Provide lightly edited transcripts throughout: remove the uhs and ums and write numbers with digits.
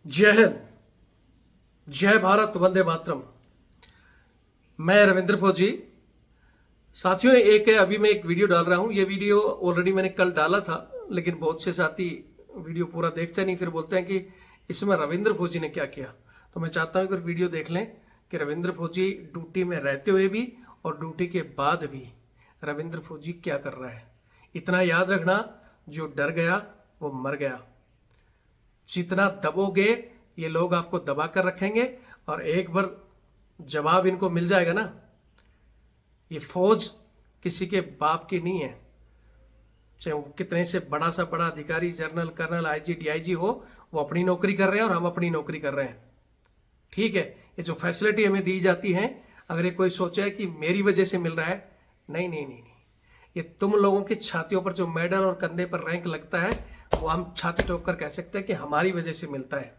जय हिंद, जय भारत, वंदे मातरम। मैं रविंद्र फौजी। साथियों, अभी मैं एक वीडियो डाल रहा हूं। ये वीडियो ऑलरेडी मैंने कल डाला था, लेकिन बहुत से साथी वीडियो पूरा देखते नहीं, फिर बोलते हैं कि इसमें रविंद्र फौजी ने क्या किया। तो मैं चाहता हूं कि वीडियो देख लें कि रविंद्र फौजी ड्यूटी में रहते हुए भी और ड्यूटी के बाद भी रविंद्र फौजी क्या कर रहा है। इतना याद रखना, जो डर गया वो मर गया। जितना दबोगे ये लोग आपको दबा कर रखेंगे, और एक बार जवाब इनको मिल जाएगा ना, ये फौज किसी के बाप की नहीं है। चाहे वो कितने से बड़ा सा बड़ा अधिकारी, जनरल, कर्नल, आईजी, डीआईजी हो, वो अपनी नौकरी कर रहे हैं और हम अपनी नौकरी कर रहे हैं। ठीक है, ये जो फैसिलिटी हमें दी जाती है, अगर ये कोई सोचे कि मेरी वजह से मिल रहा है, नहीं नहीं नहीं नहीं, ये तुम लोगों की छातियों पर जो मेडल और कंधे पर रैंक लगता है, वो हम छाती ठोक कर कह सकते हैं कि हमारी वजह से मिलता है,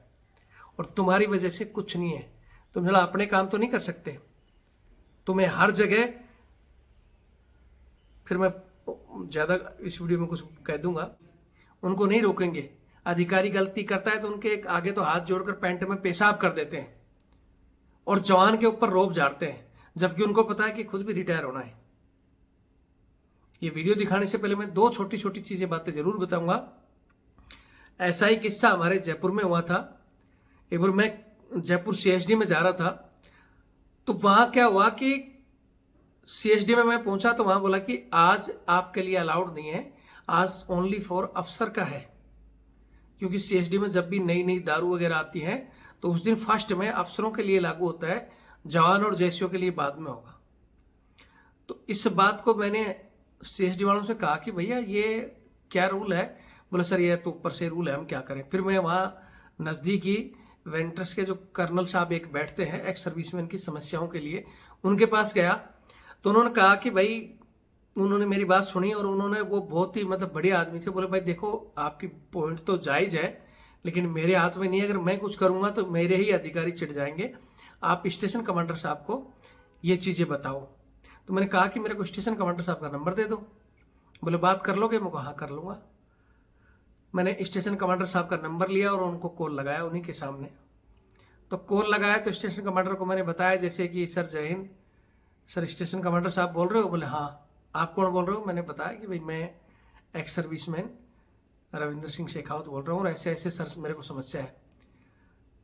और तुम्हारी वजह से कुछ नहीं है। तुम जरा अपने काम तो नहीं कर सकते। तुम्हें हर जगह, फिर मैं ज्यादा इस वीडियो में कुछ कह दूंगा, उनको नहीं रोकेंगे। अधिकारी गलती करता है तो उनके आगे तो हाथ जोड़कर पैंट में पेशाब कर देते हैं और जवान के ऊपर रोब झाड़ते हैं, जबकि उनको पता है कि खुद भी रिटायर होना है। ये वीडियो दिखाने से पहले मैं दो छोटी छोटी चीजें, बातें जरूर बताऊंगा। ऐसा ही किस्सा हमारे जयपुर में हुआ था। एक बार मैं जयपुर सीएसडी में जा रहा था, तो वहां क्या हुआ कि सीएसडी में मैं पहुंचा तो वहां बोला कि आज आपके लिए अलाउड नहीं है, आज ओनली फॉर अफसर का है। क्योंकि सीएसडी में जब भी नई नई दारू वगैरह आती है तो उस दिन फर्स्ट में अफसरों के लिए लागू होता है, जवान और जैसियों के लिए बाद में होगा। तो इस बात को मैंने सीएसडी वालों से कहा कि भैया ये क्या रूल है। बोले सर ये तो ऊपर से रूल है, हम क्या करें। फिर मैं वहाँ नज़दीकी वेंटर्स के जो कर्नल साहब एक बैठते हैं एक्स सर्विसमैन की समस्याओं के लिए, उनके पास गया। तो उन्होंने कहा कि भाई, उन्होंने मेरी बात सुनी और उन्होंने, वो बहुत ही मतलब बढ़िया आदमी थे, बोले भाई देखो आपकी पॉइंट तो जायज़ है, लेकिन मेरे हाथ में नहीं है। अगर मैं कुछ करूँगा तो मेरे ही अधिकारी चिढ़ जाएंगे। आप स्टेशन कमांडर साहब को ये चीज़ें बताओ। तो मैंने कहा कि मेरे को स्टेशन कमांडर साहब का नंबर दे दो। बोले बात कर लोगे? मैं कहा हाँ कर लूँगा। मैंने स्टेशन कमांडर साहब का नंबर लिया और उनको कॉल लगाया उन्हीं के सामने। तो कॉल लगाया तो स्टेशन कमांडर को मैंने बताया जैसे कि सर जय हिंद, सर स्टेशन कमांडर साहब बोल रहे हो? बोले हाँ। आप कौन बोल रहे हो? मैंने बताया कि भाई मैं एक्स सर्विसमैन रविंद्र सिंह शेखावत बोल रहा हूँ और ऐसे ऐसे सर मेरे को समस्या है।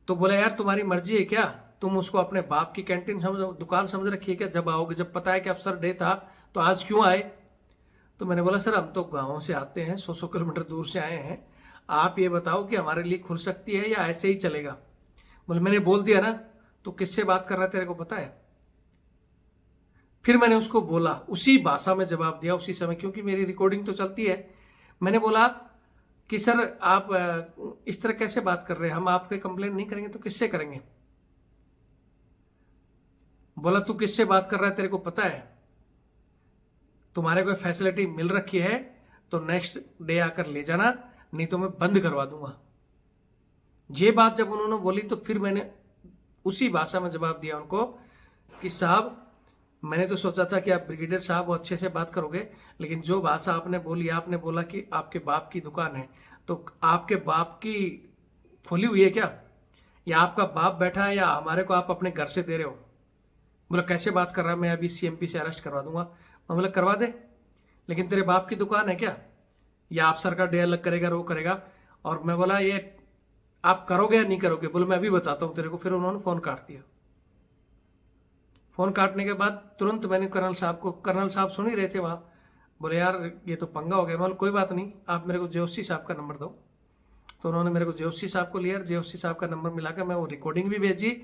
तो बोले यार तुम्हारी मर्जी है क्या, तुम उसको अपने बाप की कैंटीन समझ, दुकान समझ रखी है क्या? जब आओगे, जब पता है कि अफसर डे था तो आज क्यों आए? तो मैंने बोला सर हम तो गाँव से आते हैं, 100 किलोमीटर दूर से आए हैं, आप ये बताओ कि हमारे लिए खुल सकती है या ऐसे ही चलेगा? बोले मैंने बोल दिया ना। तो किससे बात कर रहा है तेरे को पता है? फिर मैंने उसको बोला, उसी भाषा में जवाब दिया उसी समय, क्योंकि मेरी रिकॉर्डिंग तो चलती है। मैंने बोला कि सर आप इस तरह कैसे बात कर रहे हैं, हम आपके कंप्लेन नहीं करेंगे तो किससे करेंगे? बोला तू किससे बात कर रहा है, तेरे को पता है तुम्हारे कोई फैसिलिटी मिल रखी है तो नेक्स्ट डे आकर ले जाना, नहीं तो मैं बंद करवा दूंगा। ये बात जब उन्होंने बोली तो फिर मैंने उसी भाषा में जवाब दिया उनको कि साहब मैंने तो सोचा था कि आप ब्रिगेडियर साहब वो अच्छे से बात करोगे, लेकिन जो भाषा आपने बोली, आपने बोला कि आपके बाप की दुकान है, तो आपके बाप की खोली हुई है क्या, या आपका बाप बैठा है, या हमारे को आप अपने घर से दे रहे हो? बोला कैसे बात कर रहा है, मैं अभी सीएमपी से अरेस्ट करवा दूंगा। मैं बोला करवा दे, लेकिन तेरे बाप की दुकान है क्या, या आप सर का डे अलग करेगा, वो करेगा? और मैं बोला ये आप करोगे या नहीं करोगे? बोले मैं अभी बताता हूँ तेरे को। फिर उन्होंने फोन काट दिया। फोन काटने के बाद तुरंत मैंने कर्नल साहब सुन ही रहे थे वहां, बोले यार ये तो पंगा हो गया। मैं बोला कोई बात नहीं, आप मेरे को जेओसी साहब का नंबर दो। तो उन्होंने मेरे को जेओसी साहब को लिया, जेओसी साहब का नंबर मिलाकर मैं वो रिकॉर्डिंग भी भेजी,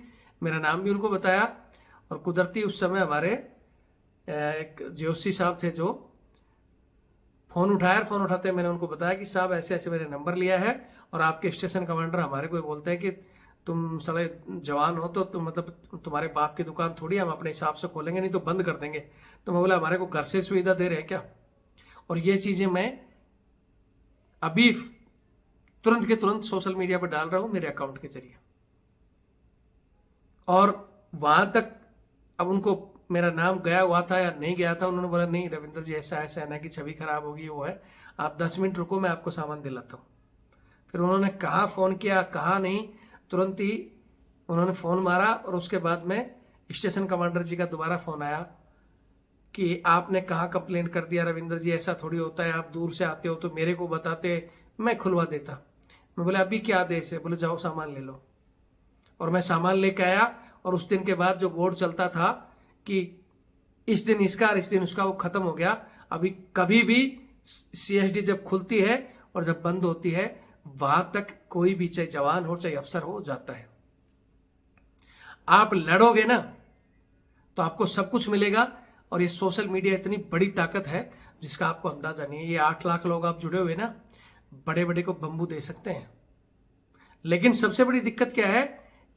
मेरा नाम भी उनको बताया। और कुदरती उस समय हमारे एक जेओसी साहब थे जो फोन उठाया, फोन उठाते मैंने उनको बताया कि साहब ऐसे ऐसे मैंने नंबर लिया है और आपके स्टेशन कमांडर हमारे को बोलते हैं कि तुम साले जवान हो तो तुम मतलब तुम्हारे बाप की दुकान थोड़ी हम अपने हिसाब से खोलेंगे, नहीं तो बंद कर देंगे। तो मैं बोला हमारे को घर से सुविधा दे रहे हैं क्या? और ये चीजें मैं अभी तुरंत के तुरंत सोशल मीडिया पर डाल रहा हूं मेरे अकाउंट के जरिए। और वहां तक अब उनको मेरा नाम गया हुआ था या नहीं गया था, उन्होंने बोला नहीं रविंद्र जी ऐसा है, सेना की छवि खराब होगी, वो है, आप 10 मिनट रुको मैं आपको सामान दिलाता हूँ। फिर उन्होंने कहा फोन किया, कहा नहीं, तुरंत ही उन्होंने फ़ोन मारा और उसके बाद में स्टेशन कमांडर जी का दोबारा फ़ोन आया कि आपने कहाँ कंप्लेंट कर दिया रविंद्र जी, ऐसा थोड़ी होता है, आप दूर से आते हो तो मेरे को बताते, मैं खुलवा देता। मैं बोले अभी क्या आदेश है? बोले जाओ सामान ले लो। और मैं सामान लेके आया और उस दिन के बाद जो बोर्ड चलता था कि इस दिन इसका और इस दिन उसका, वो खत्म हो गया। अभी कभी भी CSD जब खुलती है और जब बंद होती है, वहां तक कोई भी चाहे जवान हो चाहे अफसर हो जाता है। आप लड़ोगे ना तो आपको सब कुछ मिलेगा। और ये सोशल मीडिया इतनी बड़ी ताकत है जिसका आपको अंदाजा नहीं है। ये 8 लाख लोग आप जुड़े हुए ना, बड़े बड़े को बम्बू दे सकते हैं। लेकिन सबसे बड़ी दिक्कत क्या है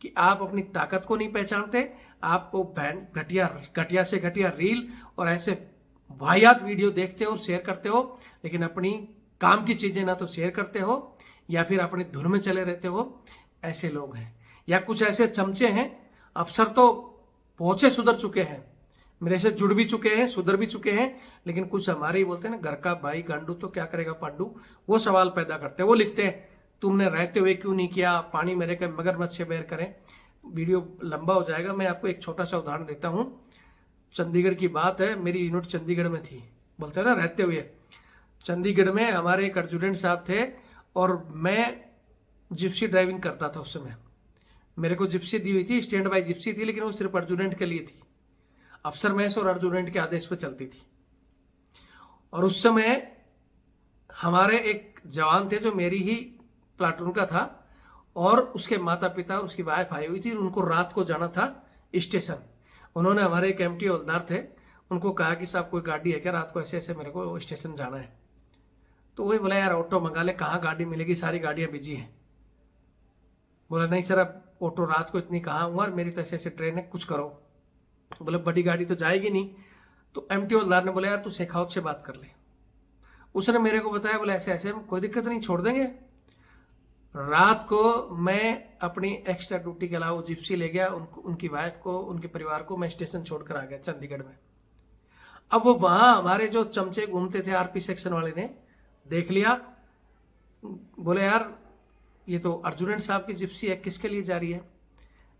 कि आप अपनी ताकत को नहीं पहचानते। आप वो घटिया से घटिया रील और ऐसे वाहियात वीडियो देखते हो और शेयर करते हो, लेकिन अपनी काम की चीजें ना तो शेयर करते हो या फिर अपनी धुन में चले रहते हो। ऐसे लोग हैं। या कुछ ऐसे चमचे हैं, अफसर तो बहुत से सुधर चुके हैं, मेरे से जुड़ भी चुके हैं, सुधर भी चुके हैं, लेकिन कुछ हमारे ही बोलते हैं ना, घर का भाई गांडू तो क्या करेगा पांडू। वो सवाल पैदा करते हैं। वो लिखते हैं तुमने रहते हुए क्यों नहीं किया, पानी मेरे के मगरमच्छ से बैर करें। वीडियो लंबा हो जाएगा, मैं आपको एक छोटा सा उदाहरण देता हूं। चंडीगढ़ की बात है, मेरी यूनिट चंडीगढ़ में थी, बोलते हैं ना रहते हुए। चंडीगढ़ में हमारे एक अर्जुनेंट साहब थे और मैं जिप्सी ड्राइविंग करता था उस समय। मेरे को जिप्सी दी हुई थी, स्टैंड बाई जिप्सी थी, लेकिन वो सिर्फ अर्जुनेंट के लिए थी। अफसर महस और अर्जुनेंट के आदेश पर चलती थी। और उस समय हमारे एक जवान थे जो मेरी ही प्लाटून का था, और उसके माता पिता और उसकी वाइफ आई हुई थी। उनको रात को जाना था स्टेशन। उन्होंने, हमारे एक MT हवलदार थे, उनको कहा कि साहब कोई गाड़ी है क्या, रात को ऐसे ऐसे मेरे को स्टेशन जाना है। तो वही बोला यार ऑटो मंगा ले, कहाँ गाड़ी मिलेगी, सारी गाड़ियां बिजी हैं। बोला नहीं सर, अब ऑटो रात को इतनी कहाँ हूँ, और मेरी तो ऐसे ऐसे ट्रेन है, कुछ करो। बोले बड़ी गाड़ी तो जाएगी नहीं। तो MT हवलदार ने बोला यार तू शेखावत से बात कर ले। उसने मेरे को बताया, बोला ऐसे ऐसे, कोई दिक्कत नहीं, छोड़ देंगे। रात को मैं अपनी एक्स्ट्रा ड्यूटी के अलावा जिप्सी ले गया, उनकी वाइफ को, उनके परिवार को मैं स्टेशन छोड़कर आ गया चंडीगढ़ में। अब वो वहां हमारे जो चमचे घूमते थे RP सेक्शन वाले ने देख लिया। बोले यार ये तो अर्जुनेंट साहब की जिप्सी है, किसके लिए जा रही है?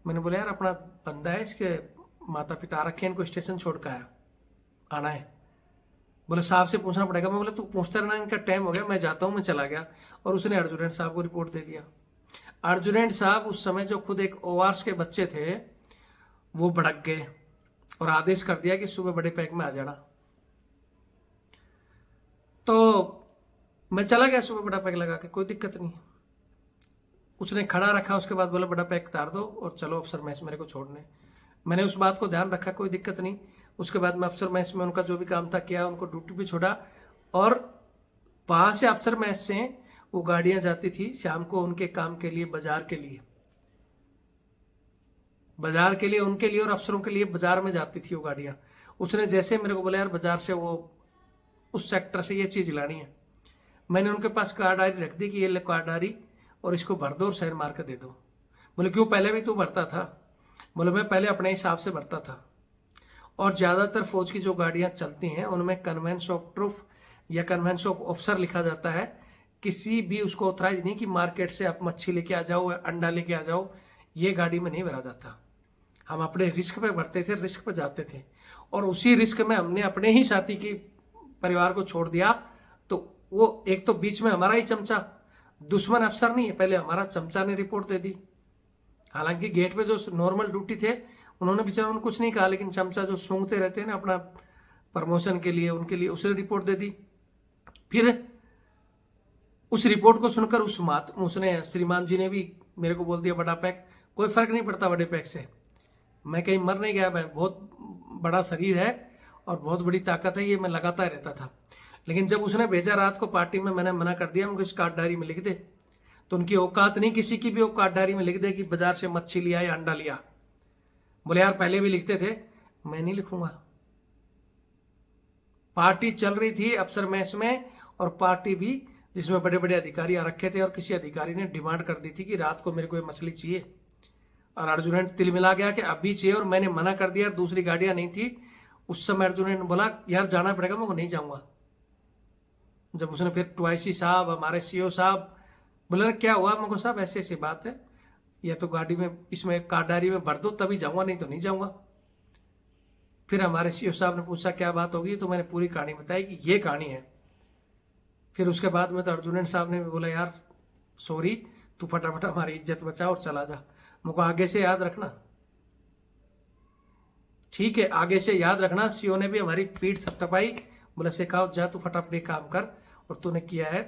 मैंने बोला यार अपना बंदा है, इसके माता पिता रखे, इनको स्टेशन छोड़ कर आना है। बोले साहब से पूछना पड़ेगा। मैं बोला तू पूछता रहना, इनका टाइम हो गया, मैं जाता हूं। मैं चला गया और उसने अर्जुनेंट साहब को रिपोर्ट दे दिया। अर्जुनेंट साहब उस समय जो खुद एक ORS के बच्चे थे, वो भड़क गए और आदेश कर दिया कि सुबह बड़े पैक में आ जाना। तो मैं चला गया सुबह बड़ा पैक लगा के, कोई दिक्कत नहीं। उसने खड़ा रखा, उसके बाद बोला बड़ा पैक उतार दो और चलो अफसर मैस मेरे को छोड़ने। मैंने उस बात को ध्यान रखा, कोई दिक्कत नहीं। उसके बाद मैं अफसर मैस में उनका जो भी काम था किया, उनको ड्यूटी पे छोड़ा। और वहां से अफसर मैस से वो गाड़ियां जाती थी शाम को उनके काम के लिए, बाजार के लिए, उनके लिए और अफसरों के लिए बाजार में जाती थी वो गाड़ियां। उसने जैसे मेरे को बोला यार बाजार से वो उस सेक्टर से ये चीज लानी है, मैंने उनके पास कार्डदारी रख दी कि ये ले कार्डदारी और इसको भर दो और शहर मार कर दे दो। बोले क्यों, पहले भी तू भरता था? बोले मैं पहले अपने हिसाब से भरता था। और ज्यादातर फौज की जो गाड़ियां चलती हैं उनमें कन्वेंस ऑफ ट्रूफ या कन्वेंस ऑफ ऑफिसर लिखा जाता है। किसी भी उसको ऑथराइज नहीं कि मार्केट से आप मच्छी लेके आ जाओ, अंडा लेके आ जाओ, ये गाड़ी में नहीं भरा जाता। हम अपने रिस्क पे भरते थे, रिस्क पे जाते थे। और उसी रिस्क में हमने अपने ही साथी की परिवार को छोड़ दिया। तो वो एक तो बीच में हमारा ही चमचा, दुश्मन अफसर नहीं है, पहले हमारा चमचा ने रिपोर्ट दे दी। हालांकि गेट पे जो नॉर्मल ड्यूटी थे उन्होंने बेचारों ने कुछ नहीं कहा, लेकिन चमचा जो सूंघते रहते हैं ना अपना प्रमोशन के लिए, उनके लिए उसने रिपोर्ट दे दी। फिर उस रिपोर्ट को सुनकर उसने श्रीमान जी ने भी मेरे को बोल दिया बड़ा पैक। कोई फर्क नहीं पड़ता बड़े पैक से, मैं कहीं मर नहीं गया, मैं बहुत बड़ा शरीर है और बहुत बड़ी ताकत है, ये मैं लगाता रहता था। लेकिन जब उसने भेजा रात को पार्टी में, मैंने मना कर दिया, उनको इस कार्डदारी में लिख दे। तो उनकी औकात नहीं, किसी की भी कार्डदारी में लिख दे कि बाजार से मच्छी लिया या अंडा लिया। बोले यार पहले भी लिखते थे, मैं नहीं लिखूंगा। पार्टी चल रही थी अफसर मैस में, और पार्टी भी जिसमें बड़े बड़े अधिकारी आ रखे थे, और किसी अधिकारी ने डिमांड कर दी थी कि रात को मेरे को ये मछली चाहिए। और अर्जुन तिल मिला गया कि अभी चाहिए, और मैंने मना कर दिया, दूसरी गाड़ियां नहीं थी। उस समय अर्जुन ने बोला यार जाना पड़ेगा, मैं नहीं जाऊंगा। जब उसने फिर 2IC साहब, हमारे CO साहब बोले क्या हुआ, मेरे को साहब ऐसी ऐसी बात है। या तो गाड़ी में इसमें कार डायरी में भर दो तभी जाऊंगा, नहीं तो नहीं जाऊंगा। फिर हमारे सीईओ साहब ने पूछा क्या बात होगी, तो मैंने पूरी कहानी बताई कि ये कहानी है। फिर उसके बाद में तो अर्जुनन साहब ने भी बोला यार सॉरी, तू फटाफट हमारी इज्जत बचा और चला जा। मुझको आगे से याद रखना, ठीक है, आगे से याद रखना। सीईओ ने भी हमारी पीठ थपथपाई, बोला सिखाओ जा, तू फटाफट ये काम कर, और तूने किया है,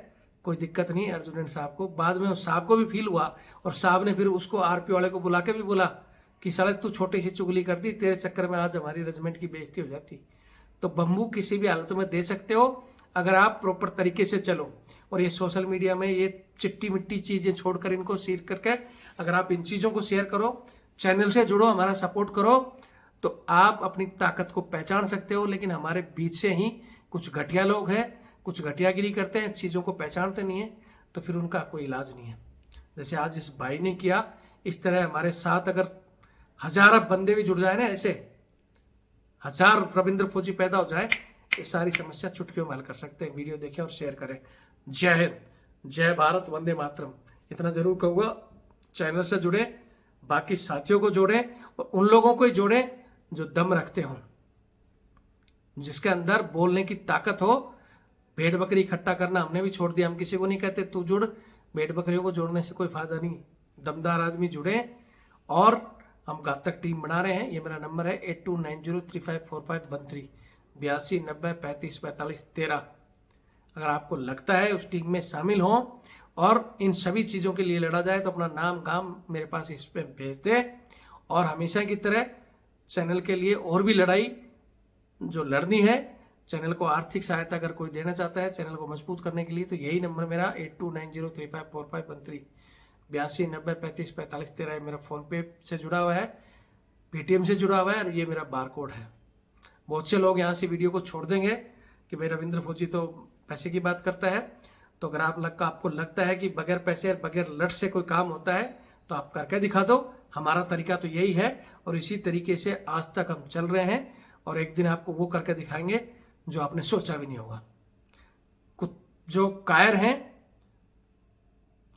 कोई दिक्कत नहीं। अर्जुनन साहब को बाद में उस साहब को भी फील हुआ, और साहब ने फिर उसको आरपी वाले को बुला के भी बोला कि साला तू छोटी सी चुगली कर दी, तेरे चक्कर में आज हमारी रेजिमेंट की बेइज्जती हो जाती। तो बम्बू किसी भी हालत में दे सकते हो अगर आप प्रॉपर तरीके से चलो। और ये सोशल मीडिया में ये चिट्टी मिट्टी चीजें छोड़कर इनको शेयर करके अगर आप इन चीजों को शेयर करो, चैनल से जुड़ो, हमारा सपोर्ट करो, तो आप अपनी ताकत को पहचान सकते हो। लेकिन हमारे बीच से ही कुछ घटिया लोग हैं, कुछ घटियागिरी करते हैं, चीजों को पहचानते नहीं है, तो फिर उनका कोई इलाज नहीं है। जैसे आज इस भाई ने किया, इस तरह हमारे साथ अगर 1000 बंदे भी जुड़ जाए ना, ऐसे 1000 रविंद्र फौजी पैदा हो जाए, ये सारी समस्या चुटकियों में हल कर सकते हैं। वीडियो देखें और शेयर करें। जय हिंद, जय भारत, वंदे मातरम। इतना जरूर कहूंगा, चैनल से जुड़े, बाकी साथियों को जोड़ें, और उन लोगों को ही जोड़ें जो दम रखते हो, जिसके अंदर बोलने की ताकत हो। भेड़ बकरी इकट्ठा करना हमने भी छोड़ दिया, हम किसी को नहीं कहते तू जुड़, भेड़ बकरियों को जोड़ने से कोई फायदा नहीं। दमदार आदमी जुड़े, और हम घातक टीम बना रहे हैं। ये मेरा नंबर है 8290354513 8290354513। अगर आपको लगता है उस टीम में शामिल हो और इन सभी चीजों के लिए लड़ा जाए, तो अपना नाम गाम मेरे पास इस पे भेज दे। और हमेशा की तरह चैनल के लिए और भी लड़ाई जो लड़नी है, चैनल को आर्थिक सहायता अगर कोई देना चाहता है चैनल को मजबूत करने के लिए, तो यही नंबर मेरा 8290354513 8290354513 मेरा फोन पे से जुड़ा हुआ है, पेटीएम से जुड़ा हुआ है, और ये मेरा बारकोड है। बहुत से लोग यहाँ से वीडियो को छोड़ देंगे कि भाई रविंद्र फौजी तो पैसे की बात करता है। तो अगर आपको लगता है कि बगैर पैसे और बगैर लट से कोई काम होता है, तो आप करके दिखा दो। हमारा तरीका तो यही है, और इसी तरीके से आज तक हम चल रहे हैं, और एक दिन आपको वो करके दिखाएंगे जो आपने सोचा भी नहीं होगा। कुछ जो कायर हैं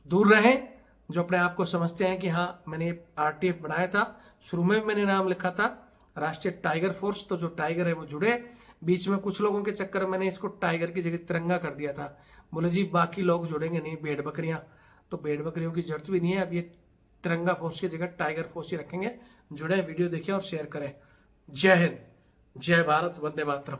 दूर रहें, जो अपने आप को समझते हैं कि हाँ मैंने आरटीएफ बनाया था, शुरू में मैंने नाम लिखा था राष्ट्रीय टाइगर फोर्स, तो जो टाइगर है वो जुड़े। बीच में कुछ लोगों के चक्कर में मैंने इसको टाइगर की जगह तिरंगा कर दिया था, बोले जी बाकी लोग जुड़ेंगे नहीं, भेड़ बकरियां, तो भेड़ बकरियों की जरूरत भी नहीं है। अब ये तिरंगा फोर्स की जगह टाइगर फोर्स ही रखेंगे। जुड़े, वीडियो देखिए और शेयर करें। जय हिंद, जय भारत, वंदे मातरम।